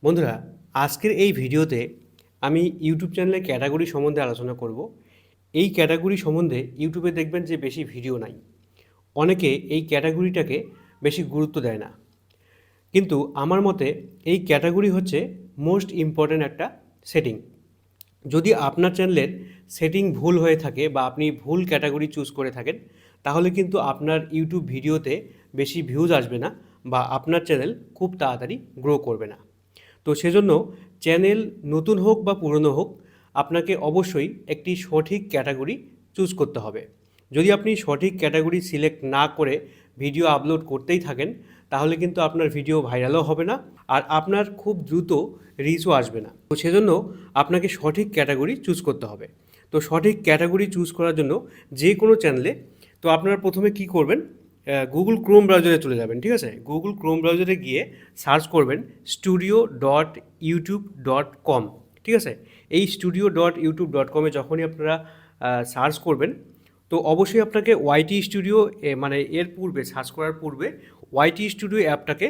বন্ধুরা, আজকের এই ভিডিওতে আমি ইউটিউব চ্যানেলের ক্যাটাগরি সম্বন্ধে আলোচনা করব। এই ক্যাটাগরি সম্বন্ধে ইউটিউবে দেখবেন যে বেশি ভিডিও নাই। অনেকে এই ক্যাটাগরিটাকে বেশি গুরুত্ব দেয় না, কিন্তু আমার মতে এই ক্যাটাগরি হচ্ছে মোস্ট ইম্পর্ট্যান্ট একটা সেটিং। যদি আপনার চ্যানেলের সেটিং ভুল হয়ে থাকে বা আপনি ভুল ক্যাটাগরি চুজ করে থাকেন, তাহলে কিন্তু আপনার ইউটিউব ভিডিওতে বেশি ভিউজ আসবে না বা আপনার চ্যানেল খুব তাড়াতাড়ি গ্রো করবে না। তো সেজন্য চ্যানেল নতুন হোক বা পুরনো হোক, আপনাকে অবশ্যই একটি সঠিক ক্যাটাগরি চুজ করতে হবে। যদি আপনি সঠিক ক্যাটাগরি সিলেক্ট না করে ভিডিও আপলোড করতেই থাকেন, তাহলে কিন্তু আপনার ভিডিও ভাইরালও হবে না আর আপনার খুব দ্রুত রিচও আসবে না। তো সেজন্য আপনাকে সঠিক ক্যাটাগরি চুজ করতে হবে। তো সঠিক ক্যাটাগরি চুজ করার জন্য যে কোনো চ্যানেলে তো আপনারা প্রথমে কি করবেন, গুগল ক্রোম ব্রাউজারে চলে যাবেন। ঠিক আছে, গুগল ক্রোম ব্রাউজারে গিয়ে সার্চ করবেন studio.youtube.com। ঠিক আছে, এই studio.youtube.com-এ যখনই আপনারা সার্চ করবেন, তো অবশ্যই আপনাকে ওয়াইটি স্টুডিও মানে এর পূর্বে সার্চ করার পূর্বে ওয়াইটি স্টুডিও অ্যাপটাকে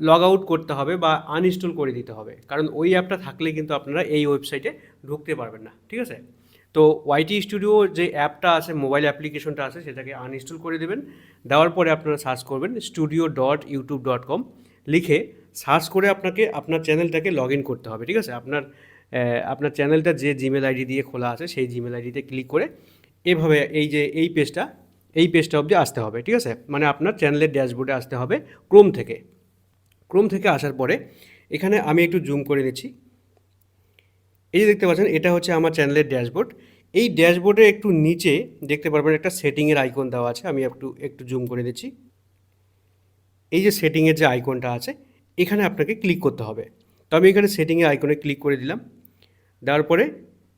লগ আউট করতে হবে বা আনইনস্টল করে দিতে হবে, কারণ ওই অ্যাপটা থাকলে কিন্তু আপনারা এই ওয়েবসাইটে ঢুকতে পারবেন না। ঠিক আছে, তো ওয়াইটি স্টুডিও যে অ্যাপটা আছে, মোবাইল অ্যাপ্লিকেশনটা আছে, সেটাকে আনইনস্টল করে দেবেন। দেওয়ার পরে আপনারা সার্চ করবেন studio.youtube.com লিখে সার্চ করে আপনাকে আপনার চ্যানেলটাকে লগ ইন করতে হবে। ঠিক আছে, আপনার চ্যানেলটা যে জিমেল আইডি দিয়ে খোলা আছে সেই জিমেল আইডিতে ক্লিক করে এভাবে এই পেজটা অবধি আসতে হবে। ঠিক আছে, মানে আপনার চ্যানেলের ড্যাশবোর্ডে আসতে হবে ক্রোম থেকে আসার পরে এখানে আমি একটু জুম করে নিচ্ছি। এই যে দেখতে পাচ্ছেন, এটা হচ্ছে আমার চ্যানেলের ড্যাশবোর্ড। এই ড্যাশবোর্ডে একটু নিচে দেখতে পারবেন একটা সেটিংয়ের আইকন দেওয়া আছে। আমি একটু জুম করে দিচ্ছি। এই যে সেটিংয়ের যে আইকনটা আছে, এখানে আপনাকে ক্লিক করতে হবে। তো আমি এখানে সেটিংয়ের আইকনে ক্লিক করে দিলাম। দেওয়ার পরে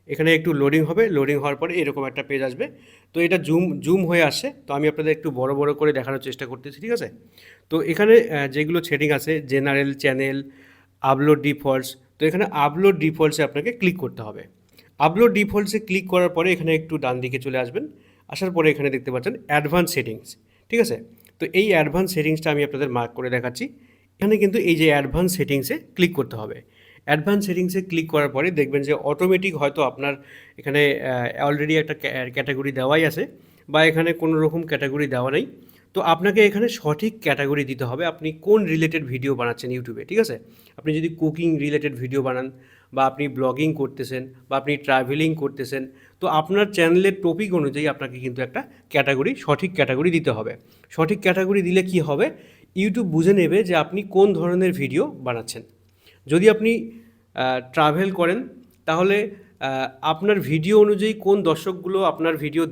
এখানে একটু লোডিং হবে। লোডিং হওয়ার পরে এরকম একটা পেজ আসবে। তো এটা জুম হয়ে আসছে, তো আমি আপনাদের একটু বড় বড় করে দেখানোর চেষ্টা করতেছি। ঠিক আছে, তো এখানে যেগুলো সেটিং আছে, জেনারেল, চ্যানেল, আপলোড ডিফল্টস, তো এখানে আপলোড ডিফল্টসে আপনাকে ক্লিক করতে হবে। আপলোড ডিফল্টসে ক্লিক করার পরে এখানে একটু ডান দিকে চলে আসবেন। আসার পরে এখানে দেখতে পাচ্ছেন অ্যাডভান্স সেটিংস। ঠিক আছে, তো এই অ্যাডভান্স সেটিংসটা আমি আপনাদের মার্ক করে দেখাচ্ছি। এখানে কিন্তু এই যে অ্যাডভান্স সেটিংসে ক্লিক করতে হবে। অ্যাডভান্স সেটিংসে ক্লিক করার পরে দেখবেন যে অটোমেটিক হয়তো আপনার এখানে অলরেডি একটা ক্যাটাগরি দেওয়াই আছে বা এখানে কোনো রকম ক্যাটাগরি দেওয়া নেই। তো আপনাকে এখানে সঠিক ক্যাটাগরি দিতে হবে। আপনি কোন রিলেটেড ভিডিও বানাচ্ছেন ইউটিউবে। ঠিক আছে, আপনি যদি কুকিং রিলেটেড ভিডিও বানান বা আপনি ব্লগিং করতেছেন বা আপনি ট্রাভেলিং করতেছেন, তো আপনার চ্যানেলের টপিক অনুযায়ী আপনাকে কিন্তু একটা সঠিক ক্যাটাগরি দিতে হবে। সঠিক ক্যাটাগরি দিলে কি হবে, ইউটিউব বুঝে নেবে যে আপনি কোন ধরনের ভিডিও বানাচ্ছেন। যদি আপনি ট্রাভেল করেন, তাহলে আপনার ভিডিও অনুযায়ী কোন দর্শকগুলো আপনার ভিডিও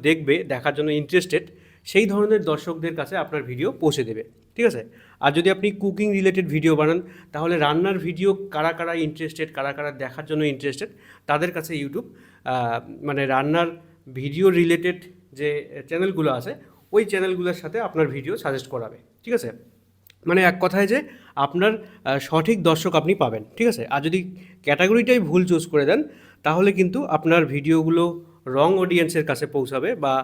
দেখার জন্য ইন্টারেস্টেড, সেই ধরনের দর্শকদের কাছে আপনার ভিডিও পৌঁছে দেবে। ঠিক আছে, আর যদি আপনি কুকিং রিলেটেড ভিডিও বানান, তাহলে রান্নার ভিডিও কারা ইন্টারেস্টেড, কারা দেখার জন্য ইন্টারেস্টেড, তাদের কাছে ইউটিউব মানে রান্নার ভিডিও রিলেটেড যে চ্যানেলগুলো আছে, ওই চ্যানেলগুলোর সাথে আপনার ভিডিও সাজেস্ট করাবে। ঠিক আছে, মানে এক কথায় যে আপনার সঠিক দর্শক আপনি পাবেন। ঠিক আছে, আর যদি ক্যাটাগরিটাই ভুল চুজ করে দেন, তাহলে কিন্তু আপনার ভিডিওগুলো রং অডিয়েন্সের কাছে পৌঁছাবে বা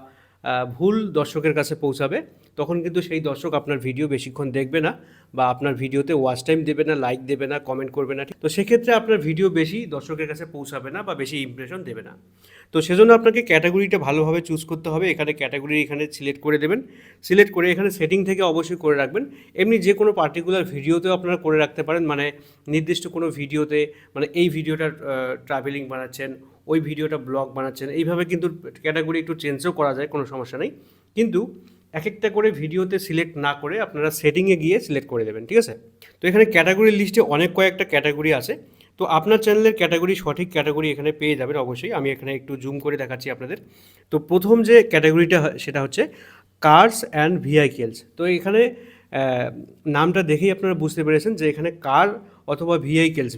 ভুল দর্শকের কাছে পৌঁছাবে। তখন কিন্তু সেই দর্শক আপনার ভিডিও বেশিক্ষণ দেখবে না বা আপনার ভিডিওতে ওয়াচ টাইম দেবে না, লাইক দেবে না, কমেন্ট করবে না। তো সেক্ষেত্রে আপনার ভিডিও বেশি দর্শকের কাছে পৌঁছাবে না বা বেশি ইমপ্রেশন দেবে না। তো সেজন্য আপনাকে ক্যাটাগরিটা ভালোভাবে চুজ করতে হবে। এখানে সিলেক্ট করে দেবেন। সিলেক্ট করে এখানে সেটিং থেকে অবশ্যই করে রাখবেন। এমনি যে কোনো পার্টিকুলার ভিডিওতেও আপনারা করে রাখতে পারেন, মানে নির্দিষ্ট কোনো ভিডিওতে, মানে এই ভিডিওটা ট্রাভেলিং বানাচ্ছেন, ওই ভিডিওটা ব্লগ বানাচ্ছেন, এইভাবে কিন্তু ক্যাটাগরি একটু চেঞ্জও করা যায়, কোনো সমস্যা নেই। কিন্তু এক একটা করে ভিডিওতে সিলেক্ট না করে আপনারা সেটিংয়ে গিয়ে সিলেক্ট করে দেবেন। ঠিক আছে, তো এখানে ক্যাটাগরির লিস্টে কয়েকটা ক্যাটাগরি আছে। তো আপনার চ্যানেলের সঠিক ক্যাটাগরি এখানে পেয়ে যাবেন অবশ্যই। আমি এখানে একটু জুম করে দেখাচ্ছি আপনাদের। তো প্রথম যে ক্যাটাগরিটা সেটা হচ্ছে কার্স অ্যান্ড ভেহিকেলস। তো এখানে নামটা দেখেই আপনারা বুঝতে পেরেছেন যে এখানে কার অথবা ভেহিকেলস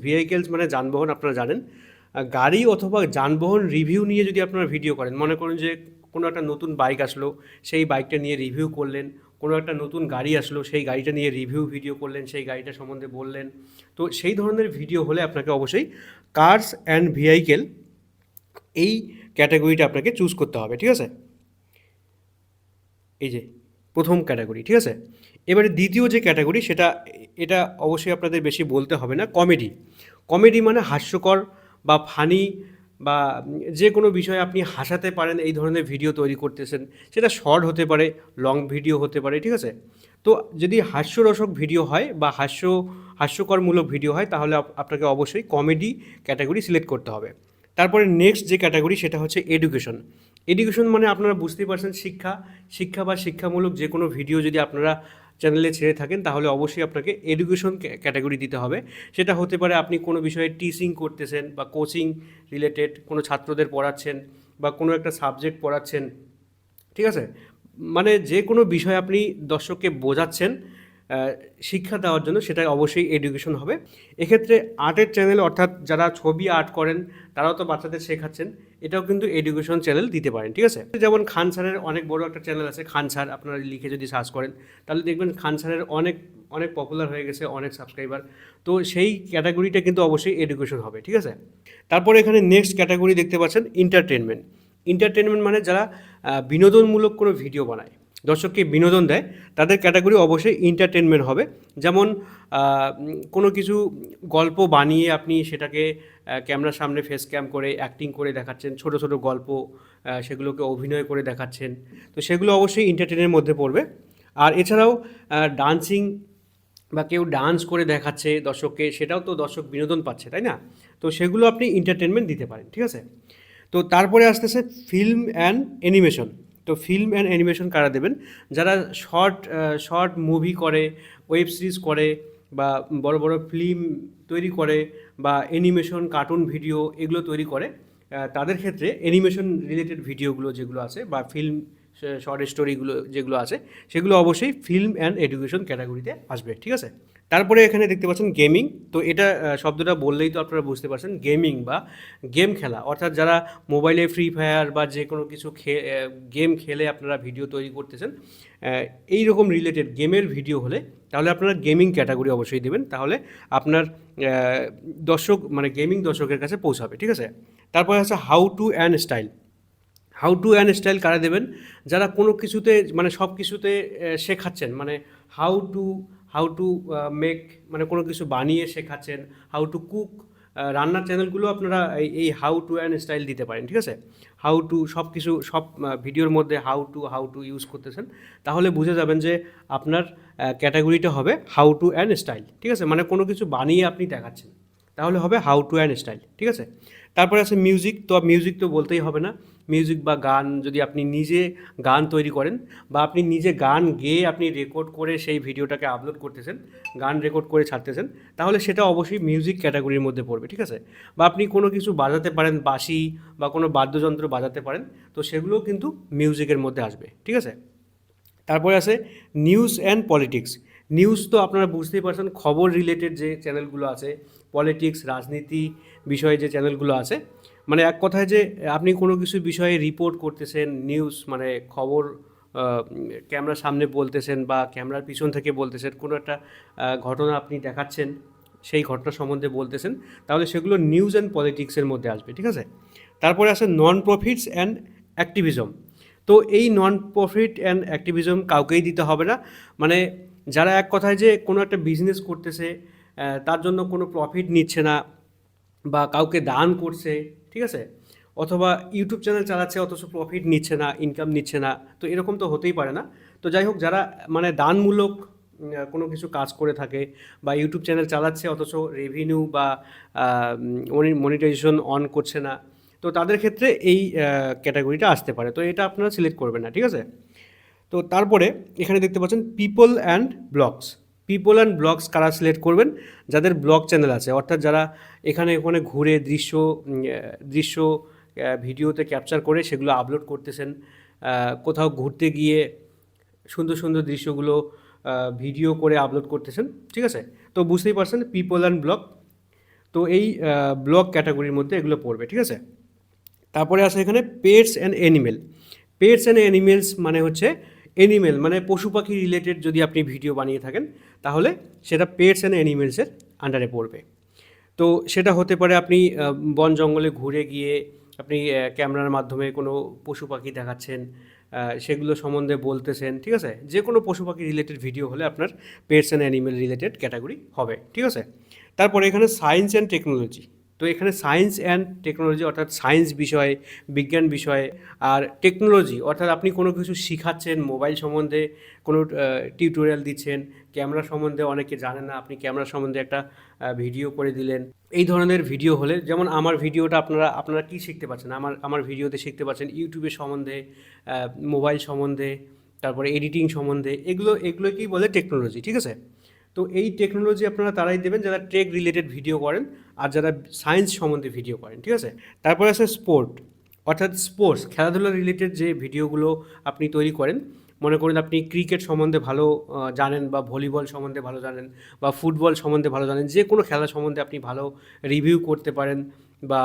মানে যানবাহন। আপনারা জানেন, গাড়ি অথবা যানবাহন রিভিউ নিয়ে যদি আপনারা ভিডিও করেন, মনে করুন যে কোনো একটা নতুন বাইক আসলো, সেই বাইকটা নিয়ে রিভিউ করলেন, কোনো একটা নতুন গাড়ি আসলো, সেই গাড়িটা নিয়ে রিভিউ ভিডিও করলেন, সেই গাড়িটা সম্বন্ধে বললেন। তো সেই ধরনের ভিডিও হলে আপনাকে অবশ্যই কার্স অ্যান্ড ভেহিকেল এই ক্যাটাগরিটা আপনাকে চুজ করতে হবে। ঠিক আছে, এই যে প্রথম ক্যাটাগরি। ঠিক আছে, এবারে দ্বিতীয় যে ক্যাটাগরি এটা অবশ্যই আপনাদের বেশি বলতে হবে না, কমেডি। কমেডি মানে হাস্যকর বা ফানি বা যে কোনো বিষয়ে আপনি হাসাতে পারেন এই ধরনের ভিডিও তৈরি করতেছেন। সেটা শর্ট হতে পারে, লং ভিডিও হতে পারে, ঠিক আছে? তো যদি হাস্যরসক ভিডিও হয় বা হাস্যকরমূলক ভিডিও হয় তাহলে আপনাকে অবশ্যই কমেডি ক্যাটাগরি সিলেক্ট করতে হবে। তারপরে নেক্সট যে ক্যাটাগরি সেটা হচ্ছে এডুকেশন। এডুকেশন মানে আপনারা বুঝতেই পারছেন, শিক্ষা বা শিক্ষামূলক যে কোনো ভিডিও যদি আপনারা চ্যানেলে ছেড়ে থাকেন তাহলে অবশ্যই আপনাকে এডুকেশন ক্যাটাগরি দিতে হবে। সেটা হতে পারে আপনি কোনো বিষয়ে টিচিং করতেছেন বা কোচিং রিলেটেড কোনো ছাত্রদের পড়াচ্ছেন বা কোনো একটা সাবজেক্ট পড়াচ্ছেন, ঠিক আছে? মানে যে কোনো বিষয় আপনি দর্শককে বোঝাচ্ছেন শিক্ষা দেওয়ার জন্য, সেটাই অবশ্যই এডুকেশন হবে। এক্ষেত্রে আর্টের চ্যানেল অর্থাৎ যারা ছবি আর্ট করেন তারাও তো বাচ্চাদের শেখাচ্ছেন, এটাও কিন্তু এডুকেশন চ্যানেল দিতে পারেন, ঠিক আছে? যেমন খান স্যারের অনেক বড় একটা চ্যানেল আছে, খান স্যার আপনারা লিখে যদি সার্চ করেন তাহলে দেখবেন খান স্যারের অনেক অনেক পপুলার হয়ে গেছে, অনেক সাবস্ক্রাইবার। তো সেই ক্যাটাগরিটা কিন্তু অবশ্যই এডুকেশন হবে, ঠিক আছে? তারপরে এখানে নেক্সট ক্যাটাগরি দেখতে পাচ্ছেন এন্টারটেনমেন্ট। এন্টারটেনমেন্ট মানে যারা বিনোদনমূলক কোনো ভিডিও বানায়, দর্শককে বিনোদন দেয়, তাদের ক্যাটাগরি অবশ্যই এন্টারটেনমেন্ট হবে। যেমন কোনো কিছু গল্প বানিয়ে আপনি সেটাকে ক্যামেরার সামনে ফেস ক্যাম করে অ্যাক্টিং করে দেখাচ্ছেন, ছোট ছোট গল্প সেগুলোকে অভিনয় করে দেখাচ্ছেন, তো সেগুলো অবশ্যই এন্টারটেনের মধ্যে পড়বে। আর এছাড়াও ডান্সিং বা কেউ ডান্স করে দেখাচ্ছে দর্শককে, সেটাও তো দর্শক বিনোদন পাচ্ছে, তাই না? তো সেগুলো আপনি এন্টারটেনমেন্ট দিতে পারেন, ঠিক আছে? তো তারপরে আসতেছে ফিল্ম অ্যান্ড অ্যানিমেশন। তো ফিল্ম অ্যান্ড অ্যানিমেশন কারা দেবেন? যারা শর্ট মুভি করে, ওয়েব সিরিজ করে বা বড় বড় ফিল্ম তৈরি করে বা অ্যানিমেশন কার্টুন ভিডিও এগুলো তৈরি করে, তাদের ক্ষেত্রে অ্যানিমেশন রিলেটেড ভিডিওগুলো যেগুলো আছে বা ফিল্ম শর্ট স্টোরিগুলো যেগুলো আছে সেগুলো অবশ্যই ফিল্ম অ্যান্ড এডুকেশন ক্যাটাগরিতে আসবে, ঠিক আছে? তারপরে এখানে দেখতে পাচ্ছেন গেমিং। তো এটা শব্দটা বললেই তো আপনারা বুঝতে পারছেন, গেমিং বা গেম খেলা, অর্থাৎ যারা মোবাইলে ফ্রি ফায়ার বা যে কোনো কিছু গেম খেলে আপনারা ভিডিও তৈরি করতেছেন, এই রকম রিলেটেড গেমের ভিডিও হলে তাহলে আপনারা গেমিং ক্যাটাগরি অবশ্যই দেবেন, তাহলে আপনার দর্শক মানে গেমিং দর্শকের কাছে পৌঁছাবে, ঠিক আছে? তারপরে আছে how to and style. How to and style কারা দেবেন? যারা কোনো কিছুতে মানে সব কিছুতে শেখাচ্ছেন, মানে how to how to make, মানে কোনো কিছু বানিয়ে শেখাচ্ছেন, হাউ টু কুক, রান্নার চ্যানেলগুলো আপনারা এই হাউ টু অ্যান্ড স্টাইল দিতে পারেন, ঠিক আছে? হাউ টু সব কিছু সব ভিডিওর মধ্যে হাউ টু ইউজ করতেছেন, তাহলে বুঝে যাবেন যে আপনার ক্যাটাগরিটা হবে হাউ টু অ্যান্ড স্টাইল, ঠিক আছে? মানে কোনো কিছু বানিয়ে আপনি দেখাচ্ছেন, তাহলে হবে হাউ টু অ্যান্ড স্টাইল, ঠিক আছে? তারপরে আছে মিউজিক। তো মিউজিক তো বলতেই হবে না, মিউজিক বা গান যদি আপনি নিজে গান তৈরি করেন বা আপনি নিজে গান গেয়ে আপনি রেকর্ড করে সেই ভিডিওটাকে আপলোড করতেছেন, গান রেকর্ড করে ছাড়তেছেন, তাহলে সেটা অবশ্যই মিউজিক ক্যাটাগরির মধ্যে পড়বে, ঠিক আছে? বা আপনি কোনো কিছু বাজাতে পারেন, বাঁশি বা কোনো বাদ্যযন্ত্র বাজাতে পারেন, তো সেগুলোও কিন্তু মিউজিকের মধ্যে আসবে, ঠিক আছে? তারপরে আছে নিউজ অ্যান্ড পলিটিক্স। নিউজ তো আপনারা বুঝতেই পারছেন, খবর রিলেটেড যে চ্যানেলগুলো আছে, পলিটিক্স রাজনীতি বিষয়ে যে চ্যানেলগুলো আছে, মানে এক কথায় যে আপনি কোনো কিছু বিষয়ে রিপোর্ট করতেছেন, নিউজ মানে খবর ক্যামেরার সামনে বলতেছেন বা ক্যামেরার পিছন থেকে বলতেছেন, কোনো একটা ঘটনা আপনি দেখাচ্ছেন, সেই ঘটনা সম্বন্ধে বলতেছেন, তাহলে সেগুলো নিউজ অ্যান্ড পলিটিক্সের মধ্যে আসবে, ঠিক আছে? তারপরে আছে নন প্রফিটস অ্যান্ড অ্যাক্টিভিজম। তো এই নন প্রফিট অ্যান্ড অ্যাক্টিভিজম কাউকেই দিতে হবে না, মানে যারা এক কথায় যে কোনো একটা বিজনেস করতেছে, তার জন্য কোনো প্রফিট নিচ্ছে না বা কাউকে দান করছে, ঠিক আছে? অথবা ইউটিউব চ্যানেল চালাচ্ছে অথচ প্রফিট নিচ্ছে না, ইনকাম নিচ্ছে না, তো এরকম তো হতেই পারে না। তো যাই হোক, যারা মানে দানমূলক কোনো কিছু কাজ করে থাকে বা ইউটিউব চ্যানেল চালাচ্ছে অথচ রেভিনিউ বা মনিটাইজেশন অন করছে না, তো তাদের ক্ষেত্রে এই ক্যাটাগরিটা আসতে পারে, তো এটা আপনারা সিলেক্ট করবেন না, ঠিক আছে? তো তারপরে এখানে দেখতে পাচ্ছেন people and blogs. People and blogs কারা সিলেক্ট করবেন? যাদের ব্লগ চ্যানেল আছে, অর্থাৎ যারা এখানে ওখানে ঘুরে দৃশ্য ভিডিওতে ক্যাপচার করে সেগুলো আপলোড করতেছেন, কোথাও ঘুরতে গিয়ে সুন্দর সুন্দর দৃশ্যগুলো ভিডিও করে আপলোড করতেছেন, ঠিক আছে? তো বুঝতেই পারছেন পিপল অ্যান্ড ব্লগ, তো এই ব্লগ ক্যাটাগরির মধ্যে এগুলো পড়বে, ঠিক আছে? তারপরে আছে এখানে pets and animal. Pets and animals মানে হচ্ছে অ্যানিমেল মানে পশু পাখি রিলেটেড যদি আপনি ভিডিও বানিয়ে থাকেন তাহলে সেটা পেটস অ্যান্ড অ্যানিমেলসের আন্ডারে পড়বে। তো সেটা হতে পারে আপনি বন জঙ্গলে ঘুরে গিয়ে আপনি ক্যামেরার মাধ্যমে কোনো পশু পাখি দেখাচ্ছেন, সেগুলো সম্বন্ধে বলতেছেন, ঠিক আছে? যে কোনো পশু পাখি রিলেটেড ভিডিও হলে আপনার pets and animal related category হবে, ঠিক আছে? তারপরে এখানে সায়েন্স অ্যান্ড টেকনোলজি। তো এখানে সায়েন্স অ্যান্ড টেকনোলজি অর্থাৎ সায়েন্স বিষয়ে, বিজ্ঞান বিষয়ে, আর টেকনোলজি অর্থাৎ আপনি কোনো কিছু শিখাচ্ছেন মোবাইল সম্বন্ধে, কোনো টিউটোরিয়াল দিচ্ছেন, ক্যামেরা সম্বন্ধে অনেকে জানেন না, আপনি ক্যামেরা সম্বন্ধে একটা ভিডিও করে দিলেন। এই ধরনের ভিডিও হলে, যেমন আমার ভিডিওটা আপনারা কী শিখতে পাচ্ছেন, আমার ভিডিওতে শিখতে পাচ্ছেন ইউটিউবের সম্বন্ধে, মোবাইল সম্বন্ধে, তারপরে এডিটিং সম্বন্ধে, এগুলোকেই বলে টেকনোলজি, ঠিক আছে? তো এই টেকনোলজি আপনারা তারাই দেবেন যারা টেক রিলেটেড ভিডিও করেন আর যারা সায়েন্স সম্বন্ধে ভিডিও করেন, ঠিক আছে? তারপরে আছে স্পোর্ট, অর্থাৎ স্পোর্টস খেলাধুলা রিলেটেড যে ভিডিওগুলো আপনি তৈরি করেন। মনে করুন আপনি ক্রিকেট সম্বন্ধে ভালো জানেন, বা ভলিবল সম্বন্ধে ভালো জানেন, বা ফুটবল সম্বন্ধে ভালো জানেন, যে কোনো খেলা সম্বন্ধে আপনি ভালো রিভিউ করতে পারেন, বা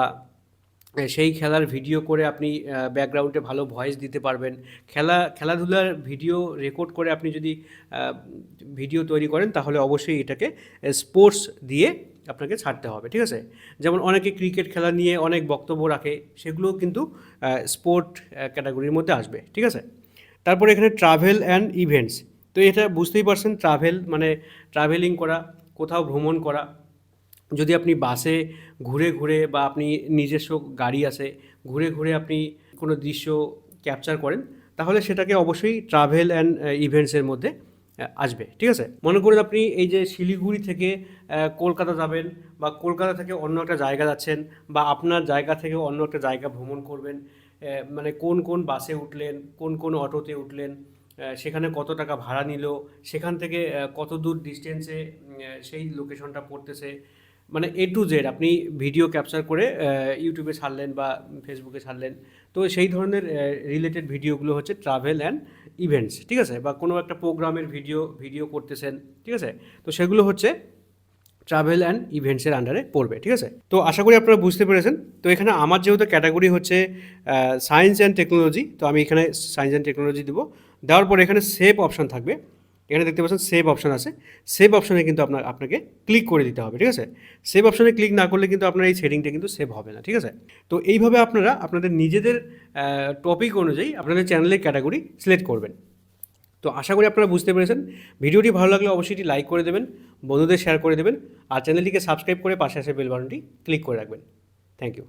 সেই খেলার ভিডিও করে আপনি ব্যাকগ্রাউন্ডে ভালো ভয়েস দিতে পারবেন। খেলাধুলার ভিডিও রেকর্ড করে আপনি যদি ভিডিও তৈরি করেন তাহলে অবশ্যই এটাকে স্পোর্টস দিয়ে আপনাকে ছাড়তে হবে, ঠিক আছে? যেমন অনেকে ক্রিকেট খেলা নিয়ে অনেক বক্তব্য রাখে, সেগুলোও কিন্তু স্পোর্ট ক্যাটাগরির মধ্যে আসবে, ঠিক আছে? তারপরে এখানে ট্রাভেল অ্যান্ড ইভেন্টস। তো এটা বুঝতেই পারছেন, ট্রাভেল মানে ট্রাভেলিং করা, কোথাও ভ্রমণ করা। যদি আপনি বাসে ঘুরে ঘুরে, বা আপনি নিজস্ব গাড়ি আছে, ঘুরে ঘুরে আপনি কোনো দৃশ্য ক্যাপচার করেন, তাহলে সেটাকে অবশ্যই ট্রাভেল অ্যান্ড ইভেন্টসের মধ্যে আসবে, ঠিক আছে? মনে করুন আপনি এই যে শিলিগুড়ি থেকে কলকাতা যাবেন, বা কলকাতা থেকে অন্য একটা জায়গা যাচ্ছেন, বা আপনার জায়গা থেকে অন্য একটা জায়গা ভ্রমণ করবেন। মানে কোন কোন বাসে উঠলেন, কোন কোন অটোতে উঠলেন, সেখানে কত টাকা ভাড়া নিল, সেখান থেকে কত দূর ডিস্টেন্সে সেই লোকেশনটা পড়তেছে, মানে এ টু জেড আপনি ভিডিও ক্যাপচার করে ইউটিউবে ছাড়লেন বা ফেসবুকে ছাড়লেন। তো সেই ধরনের রিলেটেড ভিডিওগুলো হচ্ছে ট্রাভেল অ্যান্ড ইভেন্টস, ঠিক আছে? বা কোনো একটা প্রোগ্রামের ভিডিও করতেছেন, ঠিক আছে? তো সেগুলো হচ্ছে ট্রাভেল অ্যান্ড ইভেন্টসের আন্ডারে পড়বে, ঠিক আছে? তো আশা করি আপনারা বুঝতে পেরেছেন। তো এখানে আমার যেহেতু ক্যাটাগরি হচ্ছে সায়েন্স অ্যান্ড টেকনোলজি, তো আমি এখানে সায়েন্স অ্যান্ড টেকনোলজি দেবো। দেওয়ার পরে এখানে সেভ অপশান থাকবে, এখানে দেখতে পাচ্ছেন সেভ অপশান আছে। সেভ অপশানে কিন্তু আপনাকে ক্লিক করে দিতে হবে, ঠিক আছে? সেভ অপশানে ক্লিক না করলে কিন্তু আপনার এই সেটিংটা কিন্তু সেভ হবে না, ঠিক আছে? তো এইভাবে আপনারা আপনাদের নিজেদের টপিক অনুযায়ী আপনাদের চ্যানেলের ক্যাটাগরি সিলেক্ট করবেন। তো আশা করি আপনারা বুঝতে পেরেছেন। ভিডিওটি ভালো লাগলে অবশ্যই এটি লাইক করে দেবেন, বন্ধুদের শেয়ার করে দেবেন, আর চ্যানেলটিকে সাবস্ক্রাইব করে পাশে আসা বেল বাটনটি ক্লিক করে রাখবেন। Thank you.